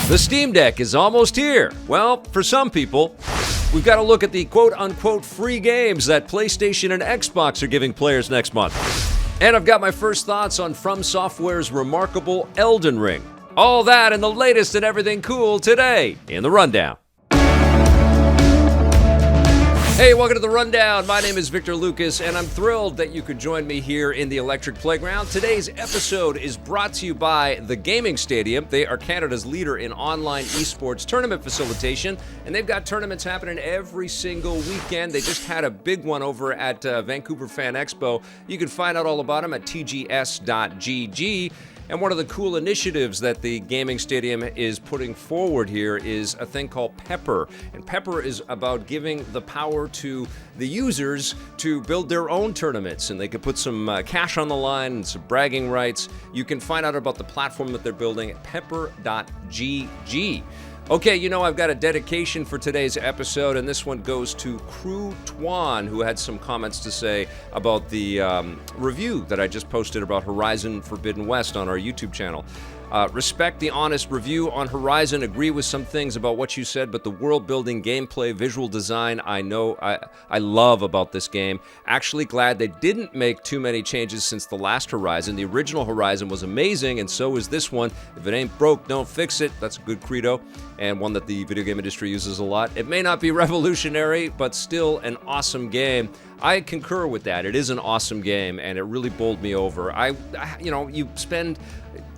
The Steam Deck is almost here. Well, for some people, we've got to look at the quote-unquote free games that PlayStation and Xbox are giving players next month. And I've got my first thoughts on From Software's remarkable Elden Ring. All that and the latest and everything cool today in the Rundown. Hey, welcome to the Rundown. My name is Victor Lucas, and I'm thrilled that you could join me here in the Electric Playground. Today's episode is brought to you by The Gaming Stadium. They are Canada's leader in online esports tournament facilitation, and they've got tournaments happening every single weekend. They just had a big one over at Vancouver Fan Expo. You can find out all about them at tgs.gg. And one of the cool initiatives that the Gaming Stadium is putting forward here is a thing called Pepper. And Pepper is about giving the power to the users to build their own tournaments. And they could put some cash on the line and some bragging rights. You can find out about the platform that they're building at pepper.gg. Okay, you know, I've got a dedication for today's episode, and this one goes to Crew Twan, who had some comments to say about the review that I just posted about Horizon Forbidden West on our YouTube channel. Respect the honest review on Horizon, agree with some things about what you said, but the world-building, gameplay, visual design, I love about this game. Actually glad they didn't make too many changes since the last Horizon. The original Horizon was amazing, and so is this one. If it ain't broke, don't fix it. That's a good credo, and one that the video game industry uses a lot. It may not be revolutionary, but still an awesome game. I concur with that. It is an awesome game, and it really bowled me over. You spend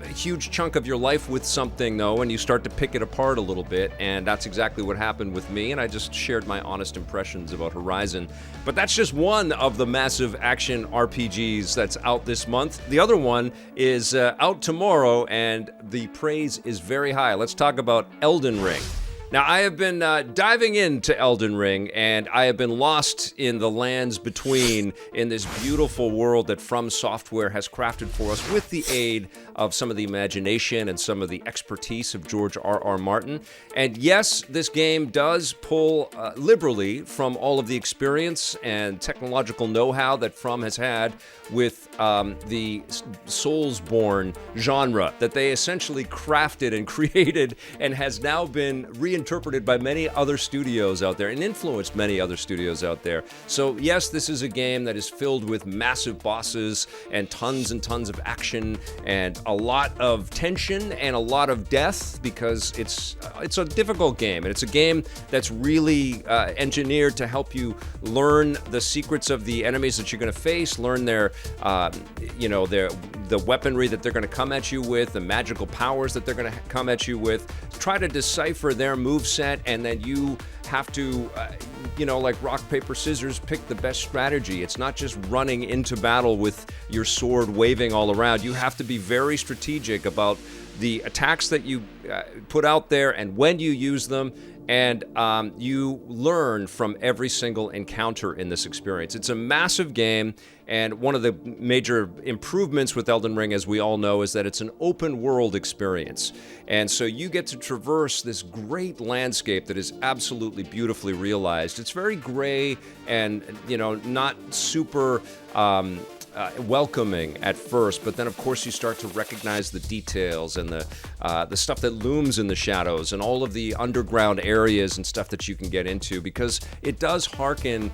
a huge chunk of your life with something, though, and you start to pick it apart a little bit, and that's exactly what happened with me, and I just shared my honest impressions about Horizon. But that's just one of the massive action RPGs that's out this month. The other one is out tomorrow, and the praise is very high. Let's talk about Elden Ring. Now, I have been diving into Elden Ring, and I have been lost in the lands between in this beautiful world that From Software has crafted for us with the aid of some of the imagination and some of the expertise of George R.R. Martin. And yes, this game does pull liberally from all of the experience and technological know-how that From has had with the Soulsborne genre that they essentially crafted and created and has now been reinterpreted by many other studios out there and influenced many other studios out there. So yes, this is a game that is filled with massive bosses and tons of action and a lot of tension and a lot of death, because it's a difficult game, and it's a game that's really engineered to help you learn the secrets of the enemies that you're going to face, learn their the weaponry that they're going to come at you with, the magical powers that they're going to come at you with, try to decipher their moveset, and then you have to, like rock, paper, scissors, pick the best strategy. It's not just running into battle with your sword waving all around. You have to be very strategic about the attacks that you put out there and when you use them, and you learn from every single encounter in this experience. It's a massive game, and one of the major improvements with Elden Ring, as we all know, is that it's an open world experience. And so you get to traverse this great landscape that is absolutely beautifully realized. It's very gray and, not super welcoming at first, but then of course you start to recognize the details and the stuff that looms in the shadows and all of the underground areas and stuff that you can get into, because it does hearken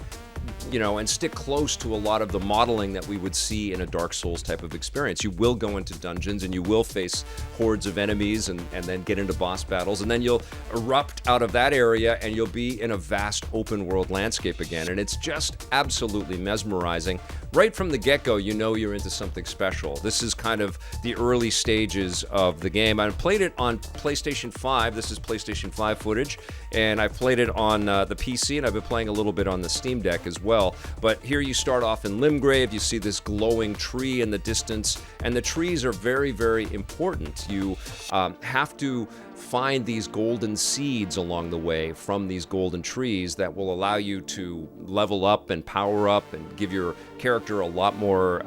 and stick close to a lot of the modeling that we would see in a Dark Souls type of experience. You will go into dungeons and you will face hordes of enemies and then get into boss battles, and then you'll erupt out of that area and you'll be in a vast open world landscape again. And it's just absolutely mesmerizing. Right from the get-go, you're into something special. This is kind of the early stages of the game. I played it on PlayStation 5. This is PlayStation 5 footage, and I played it on the PC, and I've been playing a little bit on the Steam Deck as well. But here you start off in Limgrave. You see this glowing tree in the distance, and the trees are very, very important. You have to find these golden seeds along the way from these golden trees that will allow you to level up and power up and give your character a lot more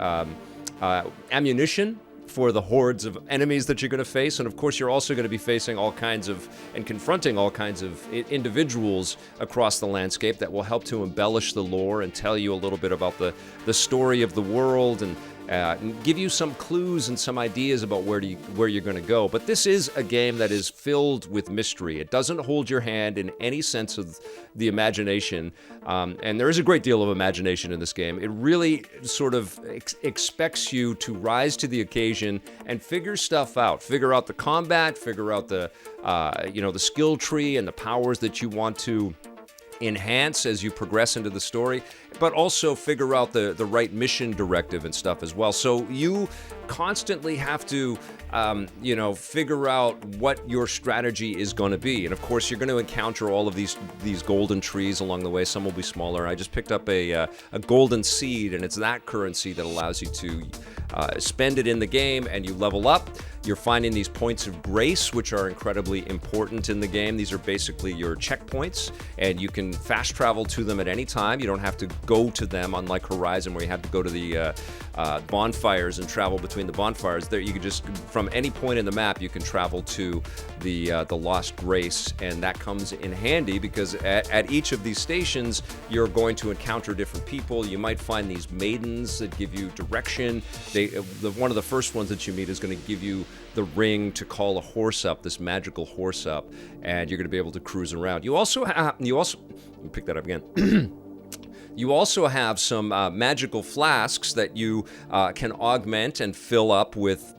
ammunition for the hordes of enemies that you're going to face. And of course, you're also going to be facing all kinds of and confronting all kinds of individuals across the landscape that will help to embellish the lore and tell you a little bit about the story of the world. And and give you some clues and some ideas about where you're going to go. But this is a game that is filled with mystery. It doesn't hold your hand in any sense of the imagination, and there is a great deal of imagination in this game. It really sort of expects you to rise to the occasion and figure stuff out. Figure out the combat, figure out the the skill tree and the powers that you want to enhance as you progress into the story, but also figure out the right mission directive and stuff as well. So you constantly have to figure out what your strategy is going to be. And of course, you're going to encounter all of these golden trees along the way. Some will be smaller. I just picked up a golden seed, and it's that currency that allows you to spend it in the game, and you level up. You're finding these points of grace, which are incredibly important in the game. These are basically your checkpoints, and you can fast travel to them at any time. You don't have to go to them, unlike Horizon, where you have to go to the bonfires and travel between the bonfires. There, you can just, from any point in the map, you can travel to the Lost Grace, and that comes in handy because at each of these stations, you're going to encounter different people. You might find these maidens that give you direction. One of the first ones that you meet is going to give you the ring to call a horse up, this magical horse up, and you're going to be able to cruise around. You also pick that up again. You also have some magical flasks that you can augment and fill up with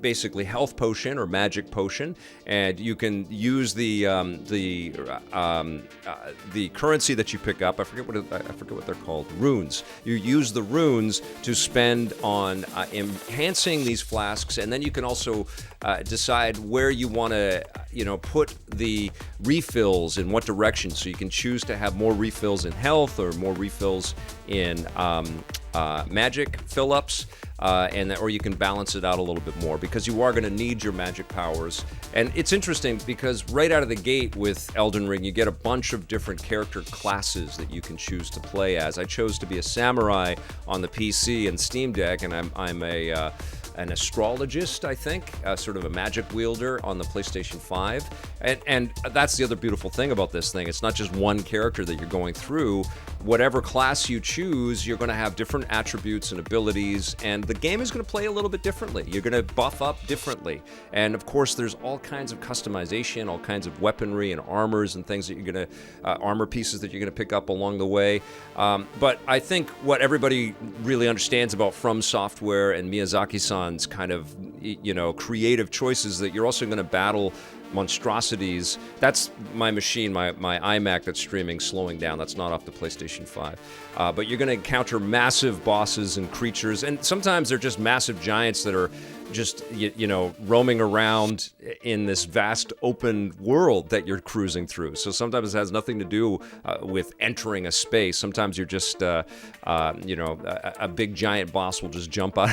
basically health potion or magic potion, and you can use the currency that you pick up. I forget what they're called. Runes. You use the runes to spend on enhancing these flasks, and then you can also decide where you want to put the refills in what direction. So you can choose to have more refills in health or more refills in magic fill-ups, or you can balance it out a little bit more because you are going to need your magic powers. And it's interesting because right out of the gate with Elden Ring, you get a bunch of different character classes that you can choose to play as. I chose to be a samurai on the PC and Steam Deck, and I'm an astrologist, I think, sort of a magic wielder on the PlayStation 5. And that's the other beautiful thing about this thing. It's not just one character that you're going through. Whatever class you choose, you're going to have different attributes and abilities, and the game is going to play a little bit differently. You're going to buff up differently. And of course, there's all kinds of customization, all kinds of weaponry and armors and things that you're going to, armor pieces that you're going to pick up along the way. But I think what everybody really understands about From Software and Miyazaki-san's kind of, creative choices, that you're also going to battle monstrosities. That's my machine, my iMac that's streaming, slowing down. That's not off the PlayStation 5. But you're going to encounter massive bosses and creatures, and sometimes they're just massive giants that are just, roaming around in this vast open world that you're cruising through. So sometimes it has nothing to do with entering a space. Sometimes you're just, a big giant boss will just jump out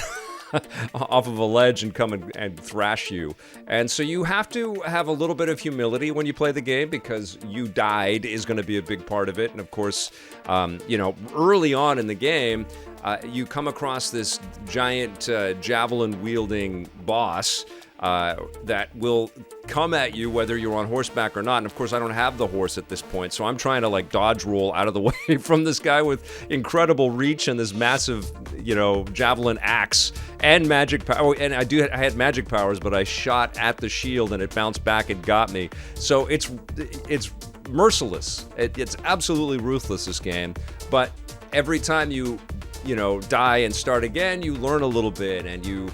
off of a ledge and come and thrash you. And so you have to have a little bit of humility when you play the game, because you died is going to be a big part of it. And of course, early on in the game, you come across this giant javelin-wielding boss that will come at you whether you're on horseback or not. And of course, I don't have the horse at this point, so I'm trying to dodge roll out of the way from this guy with incredible reach and this massive, javelin axe and magic power. Oh, and I had magic powers, but I shot at the shield and it bounced back and got me. So it's merciless. It's absolutely ruthless, this game. But every time you die and start again, you learn a little bit, and you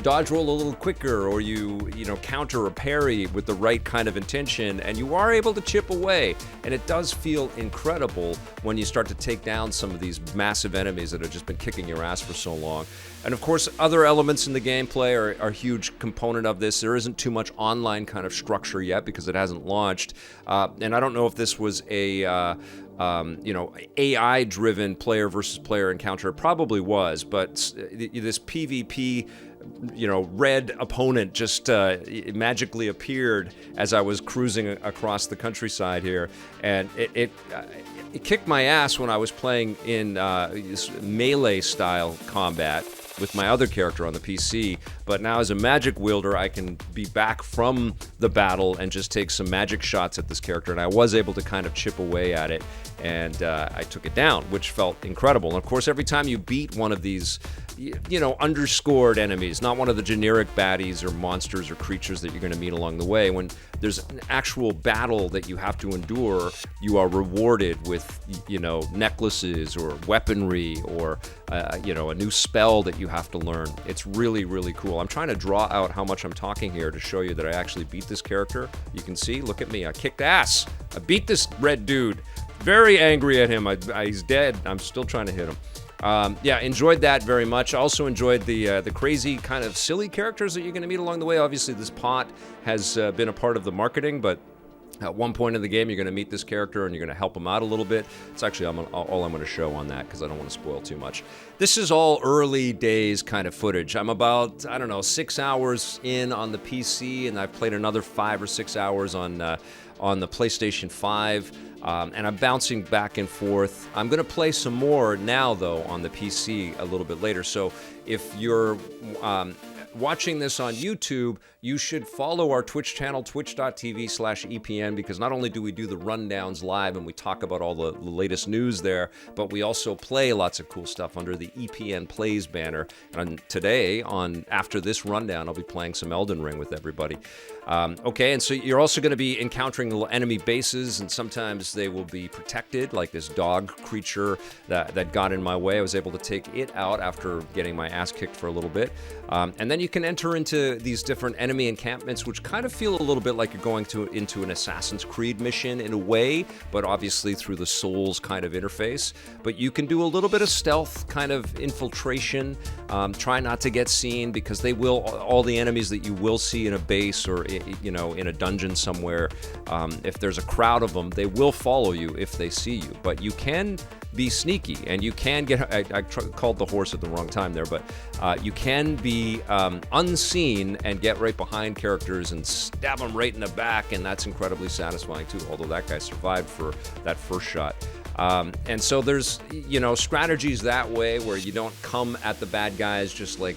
dodge roll a little quicker, or you counter or parry with the right kind of intention, and you are able to chip away. And it does feel incredible when you start to take down some of these massive enemies that have just been kicking your ass for so long. And of course, other elements in the gameplay are a huge component of this. There isn't too much online kind of structure yet because it hasn't launched. And I don't know if this was a AI-driven player versus player encounter. It probably was, but this PvP, red opponent just magically appeared as I was cruising across the countryside here, and it kicked my ass when I was playing in this melee-style combat with my other character on the PC. But now as a magic wielder, I can be back from the battle and just take some magic shots at this character, and I was able to kind of chip away at it, and I took it down, which felt incredible. And of course, every time you beat one of these underscored enemies, not one of the generic baddies or monsters or creatures that you're going to meet along the way. When there's an actual battle that you have to endure, you are rewarded with, necklaces or weaponry or, a new spell that you have to learn. It's really, really cool. I'm trying to draw out how much I'm talking here to show you that I actually beat this character. You can see, look at me, I kicked ass. I beat this red dude. Very angry at him. He's dead. I'm still trying to hit him. Enjoyed that very much. Also enjoyed the crazy kind of silly characters that you're going to meet along the way. Obviously, this pot has been a part of the marketing, but at one point in the game, you're going to meet this character and you're going to help him out a little bit. It's actually all I'm going to show on that because I don't want to spoil too much. This is all early days kind of footage. I'm about, 6 hours in on the PC, and I've played another 5 or 6 hours on the PlayStation 5. And I'm bouncing back and forth. I'm going to play some more now, though, on the PC a little bit later. So if you're watching this on YouTube, you should follow our Twitch channel, twitch.tv/EPN, because not only do we do the rundowns live and we talk about all the latest news there, but we also play lots of cool stuff under the EPN Plays banner. And today, after this rundown, I'll be playing some Elden Ring with everybody. And so you're also going to be encountering little enemy bases, and sometimes they will be protected, like this dog creature that got in my way. I was able to take it out after getting my ass kicked for a little bit. And then you can enter into these different enemy encampments, which kind of feel a little bit like you're going into an Assassin's Creed mission in a way, but obviously through the Souls kind of interface. But you can do a little bit of stealth kind of infiltration. Try not to get seen, because all the enemies that you will see in a base or in a dungeon somewhere, if there's a crowd of them, they will follow you if they see you. But you can be sneaky, and you can get, I called the horse at the wrong time there, but you can be unseen and get right behind characters and stab them right in the back, and that's incredibly satisfying too, although that guy survived for that first shot. And so there's, strategies that way where you don't come at the bad guys just like,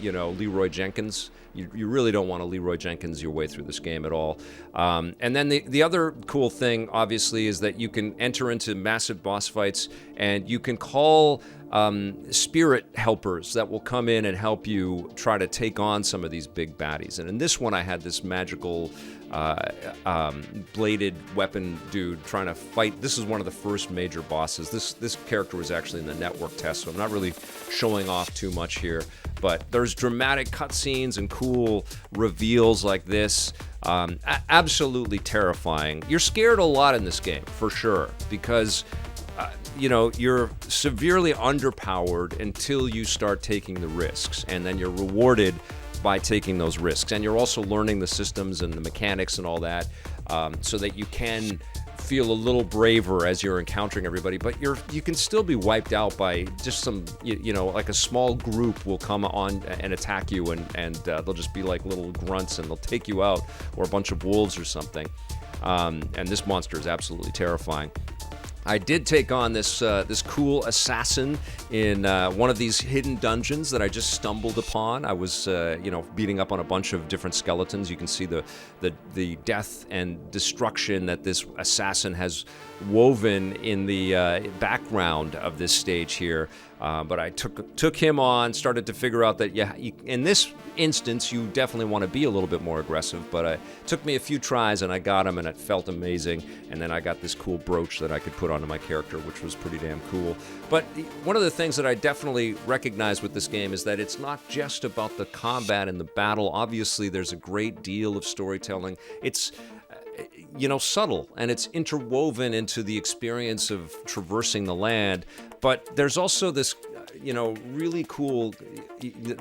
Leroy Jenkins. You really don't want to Leroy Jenkins your way through this game at all. And then the other cool thing, obviously, is that you can enter into massive boss fights, and you can call spirit helpers that will come in and help you try to take on some of these big baddies. And in this one, I had this magical bladed weapon dude trying to fight. This is one of the first major bosses. This character was actually in the network test, so I'm not really showing off too much here. But there's dramatic cutscenes and cool reveals like this. Absolutely terrifying. You're scared a lot in this game, for sure, because you're severely underpowered until you start taking the risks, and then you're rewarded by taking those risks. And you're also learning the systems and the mechanics and all that, so that you can feel a little braver as you're encountering everybody. But you can still be wiped out by just some, like a small group will come on and attack you, and they'll just be like little grunts and they'll take you out, or a bunch of wolves or something. And this monster is absolutely terrifying. I did take on this cool assassin in one of these hidden dungeons that I just stumbled upon. I was, beating up on a bunch of different skeletons. You can see the death and destruction that this assassin has woven in the background of this stage here. But I took him on, started to figure out that, in this instance, you definitely want to be a little bit more aggressive. But it took me a few tries, and I got him, and it felt amazing. And then I got this cool brooch that I could put onto my character, which was pretty damn cool. But one of the things that I definitely recognize with this game is that it's not just about the combat and the battle. Obviously, there's a great deal of storytelling. It's subtle, and it's interwoven into the experience of traversing the land. But there's also this, really cool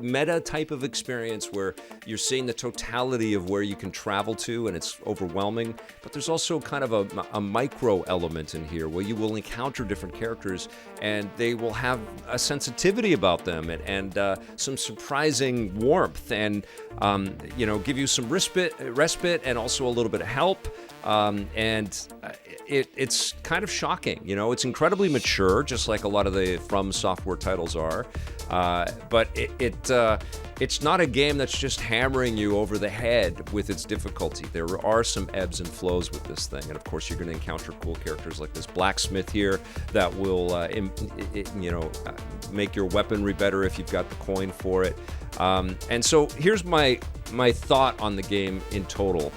meta type of experience where you're seeing the totality of where you can travel to, and it's overwhelming. But there's also kind of a micro element in here where you will encounter different characters, and they will have a sensitivity about them, and some surprising warmth, and give you some respite, and also a little bit of help. It's kind of shocking. It's incredibly mature, just like a lot of the From Software titles details are. But it's not a game that's just hammering you over the head with its difficulty. There are some ebbs and flows with this thing, and of course you're going to encounter cool characters like this blacksmith here that will, make your weaponry better if you've got the coin for it. And so here's my thought on the game in total.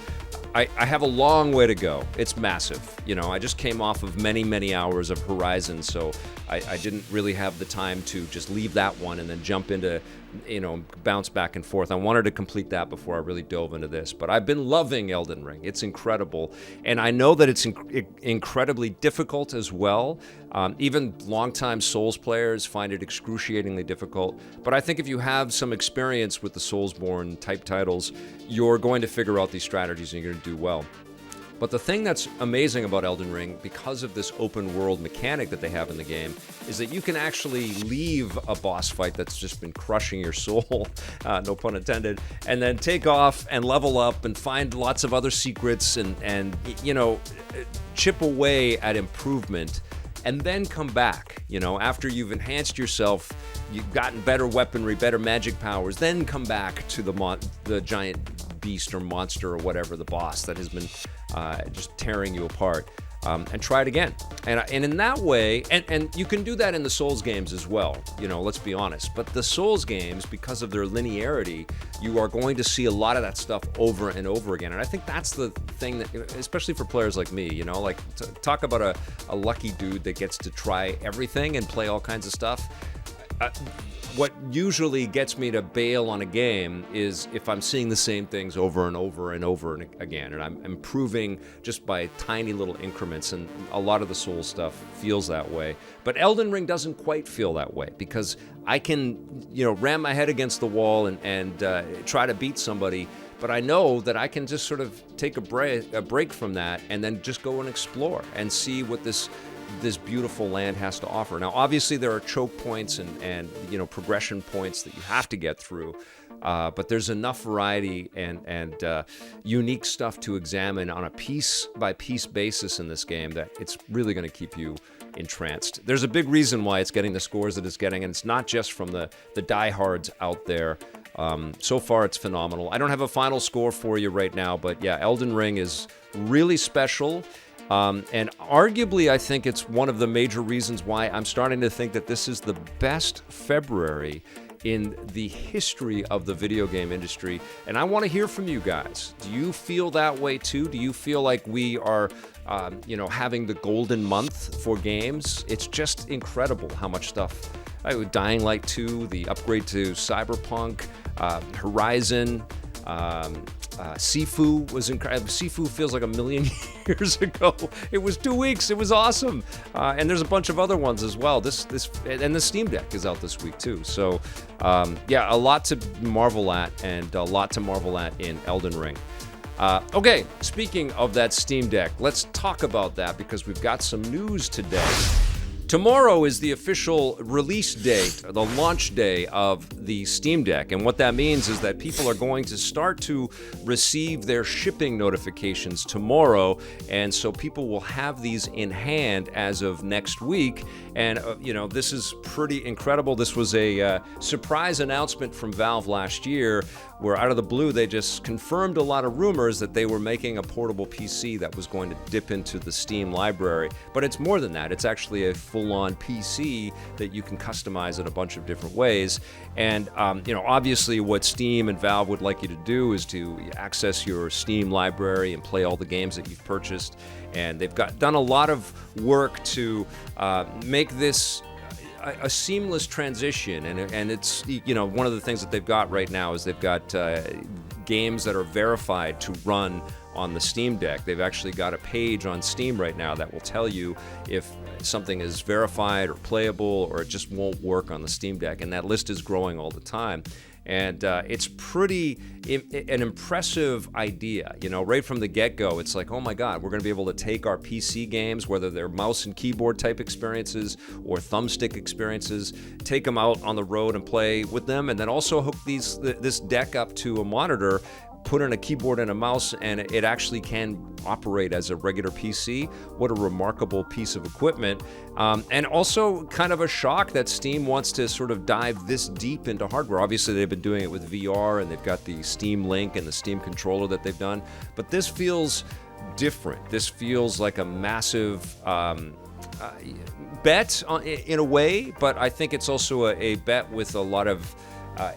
I have a long way to go. It's massive. I just came off of many hours of Horizon, so I didn't really have the time to just leave that one and then jump into, bounce back and forth. I wanted to complete that before I really dove into this. But I've been loving Elden Ring. It's incredible. And I know that it's incredibly difficult as well. Even longtime Souls players find it excruciatingly difficult. But I think if you have some experience with the Soulsborne type titles, you're going to figure out these strategies and you're going to do well. But the thing that's amazing about Elden Ring, because of this open world mechanic that they have in the game, is that you can actually leave a boss fight that's just been crushing your soul, no pun intended, and then take off and level up and find lots of other secrets and chip away at improvement, and then come back, after you've enhanced yourself, you've gotten better weaponry, better magic powers, then come back to the giant beast or monster or whatever, the boss that has been just tearing you apart, and try it again. And in that way, and you can do that in the Souls games as well, let's be honest. But the Souls games, because of their linearity, you are going to see a lot of that stuff over and over again. And I think that's the thing that, especially for players like me, talk about a lucky dude that gets to try everything and play all kinds of stuff. What usually gets me to bail on a game is if I'm seeing the same things over and over and over again, and I'm improving just by tiny little increments, and a lot of the Souls stuff feels that way. But Elden Ring doesn't quite feel that way, because I can, ram my head against the wall and try to beat somebody, but I know that I can just sort of take a break from that and then just go and explore and see what this beautiful land has to offer. Now, obviously, there are choke points and progression points that you have to get through, but there's enough variety and unique stuff to examine on a piece-by-piece basis in this game that it's really going to keep you entranced. There's a big reason why it's getting the scores that it's getting, and it's not just from the diehards out there. So far, it's phenomenal. I don't have a final score for you right now, but yeah, Elden Ring is really special. And arguably, I think it's one of the major reasons why I'm starting to think that this is the best February in the history of the video game industry. And I want to hear from you guys. Do you feel that way too? Do you feel like we are, having the golden month for games? It's just incredible how much stuff. Dying Light 2, the upgrade to Cyberpunk, Horizon, Sifu was incredible. Sifu feels like a million years ago. It was 2 weeks. It was awesome. And there's a bunch of other ones as well. And the Steam Deck is out this week too. So, a lot to marvel at, and a lot to marvel at in Elden Ring. Okay, speaking of that Steam Deck, let's talk about that because we've got some news today. Tomorrow is the official release date, the launch day of the Steam Deck, and what that means is that people are going to start to receive their shipping notifications tomorrow, and so people will have these in hand as of next week, and this is pretty incredible. This was a surprise announcement from Valve last year, where out of the blue they just confirmed a lot of rumors that they were making a portable PC that was going to dip into the Steam library, but it's more than that. It's actually a full-on PC that you can customize in a bunch of different ways. And obviously what Steam and Valve would like you to do is to access your Steam library and play all the games that you've purchased. And they've done a lot of work to make this a seamless transition, and it's one of the things that they've got right now is they've got games that are verified to run on the Steam Deck. They've actually got a page on Steam right now that will tell you if something is verified or playable or it just won't work on the Steam Deck, and that list is growing all the time. And it's an impressive idea. Right from the get-go, it's like, oh my God, we're going to be able to take our PC games, whether they're mouse and keyboard type experiences or thumbstick experiences, take them out on the road and play with them, and then also hook this deck up to a monitor put in a keyboard and a mouse and it actually can operate as a regular PC. What a remarkable piece of equipment. And also kind of a shock that Steam wants to sort of dive this deep into hardware. Obviously, they've been doing it with VR, and they've got the Steam Link and the Steam controller that they've done. But this feels different. This feels like a massive bet in a way, but I think it's also a bet with a lot of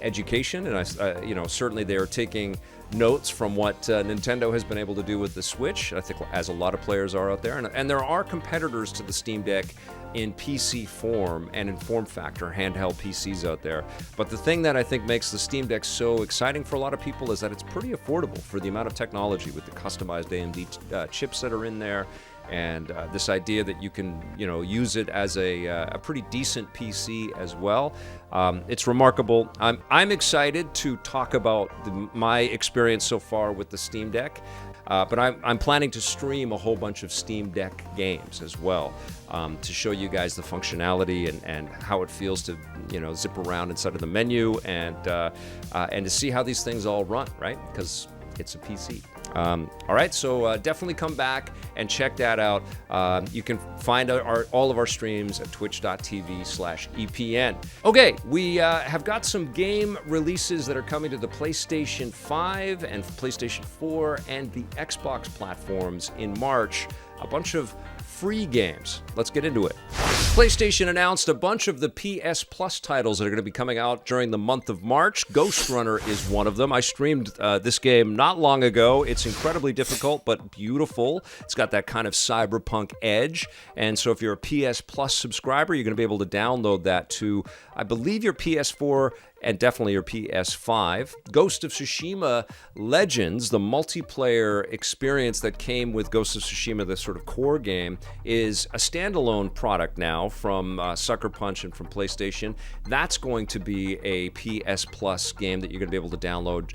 education. And certainly they are taking notes from what Nintendo has been able to do with the Switch, I think, as a lot of players are out there. And there are competitors to the Steam Deck in PC form and in form factor, handheld PCs out there. But the thing that I think makes the Steam Deck so exciting for a lot of people is that it's pretty affordable for the amount of technology with the customized AMD chips that are in there. And this idea that you can, use it as a pretty decent PC as well. It's remarkable. I'm excited to talk about my experience so far with the Steam Deck. But I'm planning to stream a whole bunch of Steam Deck games as well, to show you guys the functionality and how it feels to, zip around inside of the menu and to see how these things all run, right? Because it's a PC. All right, so definitely come back and check that out. You can find all of our streams at twitch.tv/EPN. Okay, we have got some game releases that are coming to the PlayStation 5 and PlayStation 4 and the Xbox platforms in March. A bunch of free games. Let's get into it. PlayStation announced a bunch of the PS Plus titles that are going to be coming out during the month of March. Ghost Runner is one of them. I streamed this game not long ago. It's incredibly difficult, but beautiful. It's got that kind of cyberpunk edge. And so if you're a PS Plus subscriber, you're going to be able to download that to, I believe, your PS4 and definitely your PS5. Ghost of Tsushima Legends, the multiplayer experience that came with Ghost of Tsushima, the sort of core game, is a standalone product now from Sucker Punch and from PlayStation. That's going to be a PS Plus game that you're going to be able to download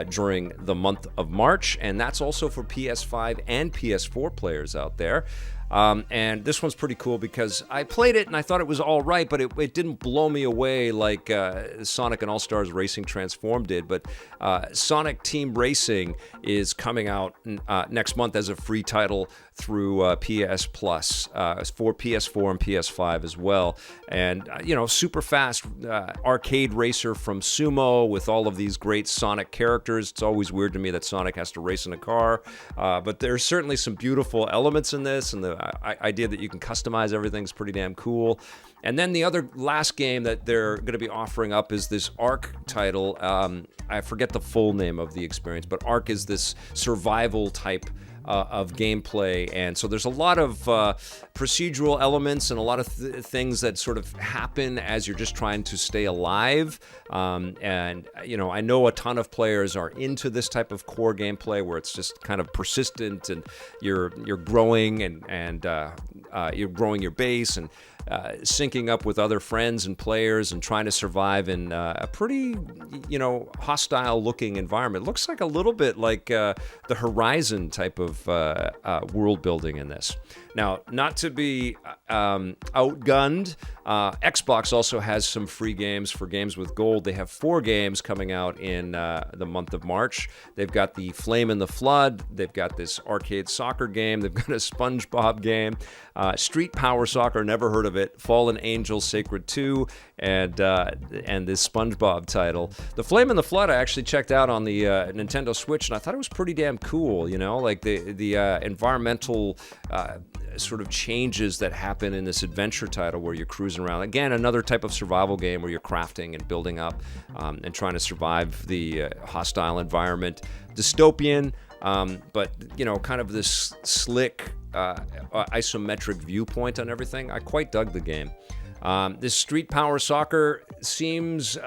during the month of March, and that's also for PS5 and PS4 players out there. And this one's pretty cool because I played it and I thought it was all right, but it didn't blow me away like Sonic and All-Stars Racing Transformed did. But Sonic Team Racing is coming out next month as a free title through PS Plus for PS4 and PS5 as well. And, super fast arcade racer from Sumo with all of these great Sonic characters. It's always weird to me that Sonic has to race in a car. But there's certainly some beautiful elements in this, and the idea that you can customize everything is pretty damn cool. And then the other last game that they're going to be offering up is this Ark title. I forget the full name of the experience, but Ark is this survival type of gameplay, and so there's a lot of procedural elements and a lot of things that sort of happen as you're just trying to stay alive. And I know a ton of players are into this type of core gameplay where it's just kind of persistent, and you're growing and you're growing your base and syncing up with other friends and players and trying to survive in a pretty, hostile-looking environment. It looks like a little bit like the Horizon type of world building in this. Now, not to be outgunned, Xbox also has some free games for games with gold. They have 4 games coming out in the month of March. They've got the Flame in the Flood. They've got this arcade soccer game. They've got a SpongeBob game. Street Power Soccer, never heard of it. Fallen Angel Sacred 2, and this SpongeBob title. The Flame in the Flood I actually checked out on the Nintendo Switch, and I thought it was pretty damn cool, like the environmental sort of changes that happen in this adventure title where you're cruising around. Again, another type of survival game where you're crafting and building up and trying to survive the hostile environment. Dystopian, but kind of this slick isometric viewpoint on everything. I quite dug the game. This Street Power Soccer seems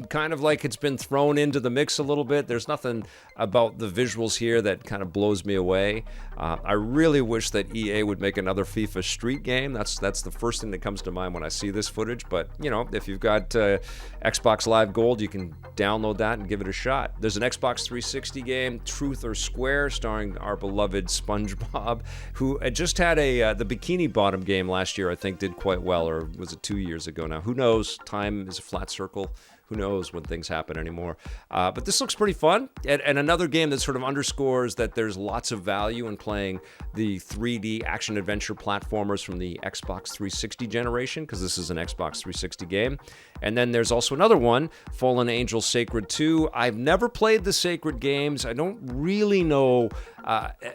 kind of like it's been thrown into the mix a little bit. There's nothing about the visuals here that kind of blows me away. I really wish that EA would make another FIFA Street game. That's the first thing that comes to mind when I see this footage. But, if you've got Xbox Live Gold, you can download that and give it a shot. There's an Xbox 360 game, Truth or Square, starring our beloved SpongeBob, who just had the Bikini Bottom game last year, I think did quite well, or was it 2 years ago now? Who knows? Time is a flat circle. who knows when things happen anymore. But this looks pretty fun. And another game that sort of underscores that there's lots of value in playing the 3D action-adventure platformers from the Xbox 360 generation, because this is an Xbox 360 game. And then there's also another one, Fallen Angel Sacred 2. I've never played the Sacred games. I don't really know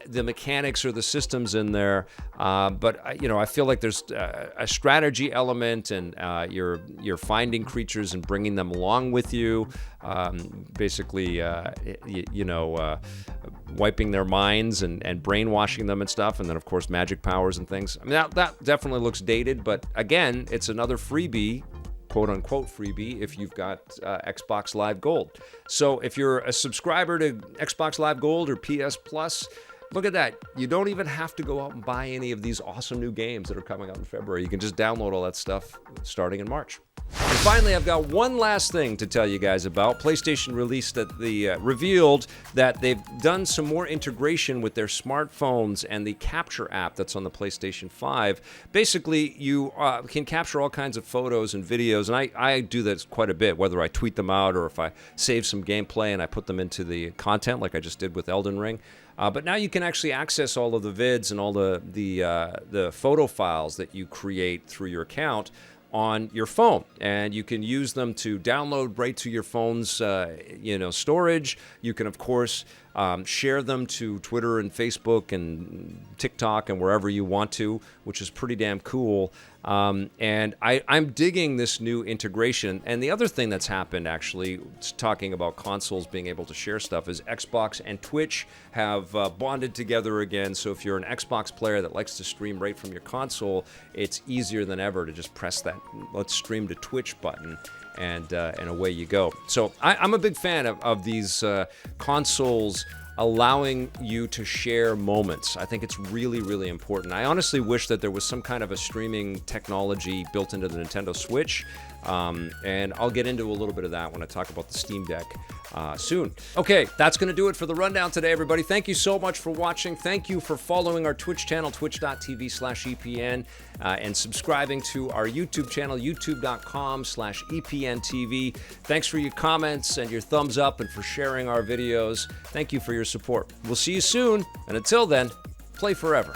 the mechanics or the systems in there, but I feel like there's a strategy element, and you're finding creatures and bringing them along with you, basically wiping their minds and brainwashing them and stuff, and then of course magic powers and things. I mean, that definitely looks dated, but again, it's another freebie, quote-unquote freebie, if you've got Xbox Live Gold. So if you're a subscriber to Xbox Live Gold or PS Plus, look at that. You don't even have to go out and buy any of these awesome new games that are coming out in February. You can just download all that stuff starting in March. And finally, I've got one last thing to tell you guys about. PlayStation revealed that they've done some more integration with their smartphones and the Capture app that's on the PlayStation 5. Basically, you can capture all kinds of photos and videos, and I do that quite a bit, whether I tweet them out or if I save some gameplay and I put them into the content like I just did with Elden Ring. But now you can actually access all of the vids and all the photo files that you create through your account on your phone, and you can use them to download right to your phone's storage. You can of course share them to Twitter and Facebook and TikTok and wherever you want to, which is pretty damn cool. And I'm digging this new integration. And the other thing that's happened, actually, talking about consoles being able to share stuff, is Xbox and Twitch have bonded together again. So if you're an Xbox player that likes to stream right from your console, it's easier than ever to just press that "Let's Stream to Twitch" button, and away you go. So I'm a big fan of these consoles allowing you to share moments. I think it's really, really important. I honestly wish that there was some kind of a streaming technology built into the Nintendo Switch, and I'll get into a little bit of that when I talk about the Steam Deck soon. Okay, that's going to do it for the rundown today, everybody. Thank you so much for watching. Thank you for following our Twitch channel, twitch.tv/EPN, and subscribing to our YouTube channel, youtube.com/EPNTV. Thanks for your comments and your thumbs up, and for sharing our videos. Thank you for your support. We'll see you soon, and until then, play forever.